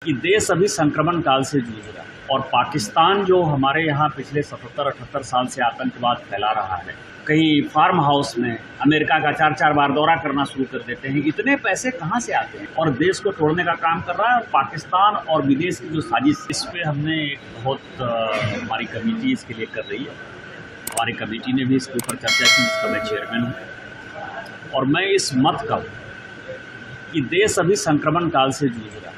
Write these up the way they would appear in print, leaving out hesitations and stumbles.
कि देश अभी संक्रमण काल से जूझ रहा है और पाकिस्तान जो हमारे यहाँ पिछले 77-78 साल से आतंकवाद फैला रहा है, कहीं फार्म हाउस में अमेरिका का 4-4 बार दौरा करना शुरू कर देते हैं। इतने पैसे कहाँ से आते हैं और देश को तोड़ने का काम कर रहा है। और पाकिस्तान और विदेश की जो साजिश, इस पे हमने बहुत हमारी कमेटी इसके लिए कर रही है। हमारी कमेटी ने भी इसके ऊपर चर्चा की, जिसका मैं चेयरमैन हूँ। और मैं इस मत का कि देश अभी संक्रमण काल से जूझ रहा है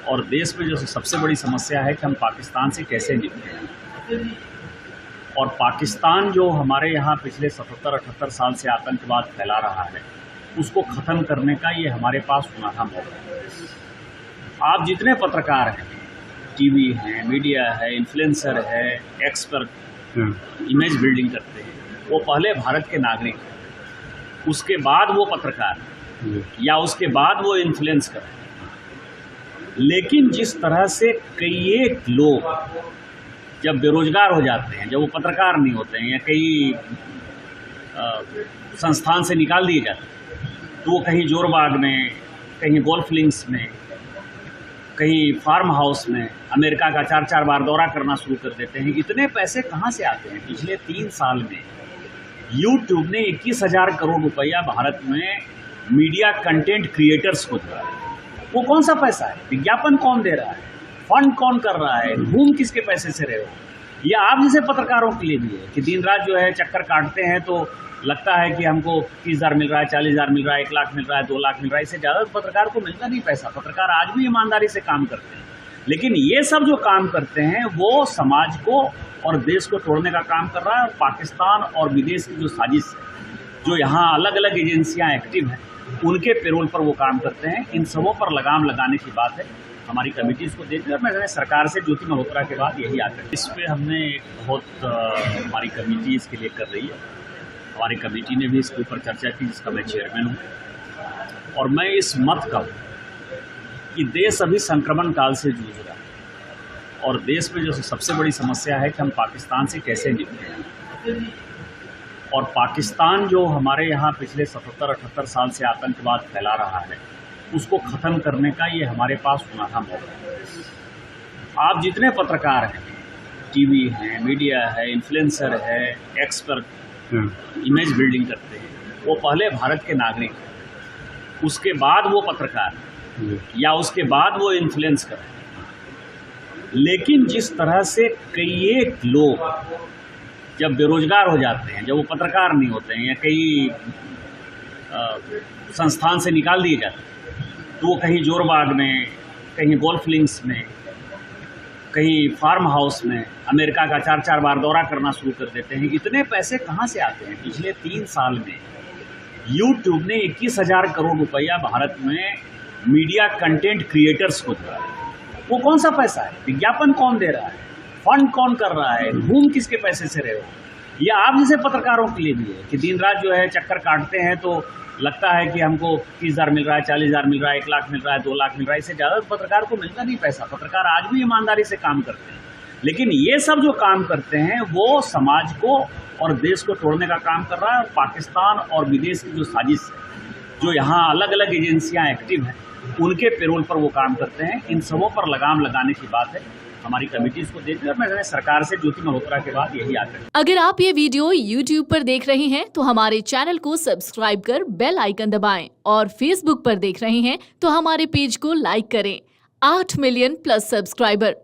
और देश में जो सबसे बड़ी समस्या है कि हम पाकिस्तान से कैसे निपटें। और पाकिस्तान जो हमारे यहाँ पिछले 77-78 साल से आतंकवाद फैला रहा है, उसको ख़त्म करने का ये हमारे पास सुनहरा मौका है। आप जितने पत्रकार हैं, टीवी हैं, मीडिया है, इन्फ्लुएंसर है, एक्सपर्ट इमेज बिल्डिंग करते हैं, वो पहले भारत के नागरिक हैं, उसके बाद वो पत्रकार या उसके बाद वो इन्फ्लुएंस करते हैं। लेकिन जिस तरह से कई एक लोग जब बेरोजगार हो जाते हैं, जब वो पत्रकार नहीं होते हैं या कई संस्थान से निकाल दिए जाते हैं, तो वो कहीं जोरबाग में, कहीं गोल्फ लिंक्स में, कहीं फार्म हाउस में अमेरिका का 4-4 बार दौरा करना शुरू कर देते हैं। इतने पैसे कहाँ से आते हैं? पिछले 3 साल में यूट्यूब ने 21,000 करोड़ रुपया भारत में मीडिया कंटेंट क्रिएटर्स को दिया। वो कौन सा पैसा है? विज्ञापन कौन दे रहा है? फंड कौन कर रहा है? घूम किसके पैसे से रहे हो? ये आप जैसे पत्रकारों के लिए भी है कि दिन रात जो है चक्कर काटते हैं, तो लगता है कि हमको 30,000 मिल रहा है, 40,000 मिल रहा है, 1 लाख मिल रहा है, 2 लाख मिल रहा है। इससे ज़्यादा पत्रकार को मिलता नहीं पैसा। पत्रकार आज भी ईमानदारी से काम करते हैं, लेकिन ये सब जो काम करते हैं वो समाज को और देश को तोड़ने का काम कर रहा है। और पाकिस्तान और विदेश की जो साजिश है, जो यहाँ अलग अलग एजेंसियाँ एक्टिव हैं, उनके पेरोल पर वो काम करते हैं। इन सबों पर लगाम लगाने की बात है। हमारी कमेटी इसको देख रही है और मैं सरकार से ज्योति मल्होत्रा के बाद यही आकर इस पे हमने बहुत हमारी कमेटी इसके लिए कर रही है। हमारी कमेटी ने भी इसके ऊपर चर्चा की, जिसका मैं चेयरमैन हूँ। और मैं इस मत का कि देश अभी संक्रमण काल से जूझ रहा है और देश में जो सबसे बड़ी समस्या है कि हम पाकिस्तान से कैसे निपटें। और पाकिस्तान जो हमारे यहाँ पिछले 77-78 साल से आतंकवाद फैला रहा है, उसको ख़त्म करने का ये हमारे पास सुनहरा मौका है। आप जितने पत्रकार हैं, टीवी हैं, मीडिया है, इन्फ्लुएंसर है, एक्सपर्ट इमेज बिल्डिंग करते हैं, वो पहले भारत के नागरिक हैं, उसके बाद वो पत्रकार या उसके बाद वो इन्फ्लुएंस करते हैं। लेकिन जिस तरह से कई एक लोग जब बेरोजगार हो जाते हैं, जब वो पत्रकार नहीं होते हैं या कई संस्थान से निकाल दिए जाते हैं, तो वो कहीं जोरबाग में, कहीं गोल्फ लिंक्स में, कहीं फार्म हाउस में अमेरिका का 4-4 बार दौरा करना शुरू कर देते हैं। इतने पैसे कहाँ से आते हैं? पिछले 3 साल में यूट्यूब ने 21,000 करोड़ रुपया भारत में मीडिया कंटेंट क्रिएटर्स को दिया। वो कौन सा पैसा है? विज्ञापन कौन दे रहा है? फंड कौन कर रहा है? घूम किसके पैसे से रहे हो? ये आप जैसे पत्रकारों के लिए भी है कि दिन रात जो है चक्कर काटते हैं, तो लगता है कि हमको 30,000 मिल रहा है, 40,000 मिल रहा है, 1 लाख मिल रहा है, 2 लाख मिल रहा है। इससे ज़्यादा पत्रकार को मिलता नहीं पैसा। पत्रकार आज भी ईमानदारी से काम करते हैं, लेकिन ये सब जो काम करते हैं वो समाज को और देश को तोड़ने का काम कर रहा है। और पाकिस्तान और विदेश की जो साजिश है, जो यहाँ अलग अलग एजेंसियाँ एक्टिव हैं, उनके पेरोल पर वो काम करते हैं। इन सबों पर लगाम लगाने की बात है। हमारी कमेटी इसको देख रही है और मैं सरकार से ज्योति मल्होत्रा के बाद यही आकर। अगर आप ये वीडियो YouTube पर देख रहे हैं तो हमारे चैनल को सब्सक्राइब कर बेल आइकन दबाएं, और Facebook पर देख रहे हैं तो हमारे पेज को लाइक करें। 8 मिलियन+ सब्सक्राइबर,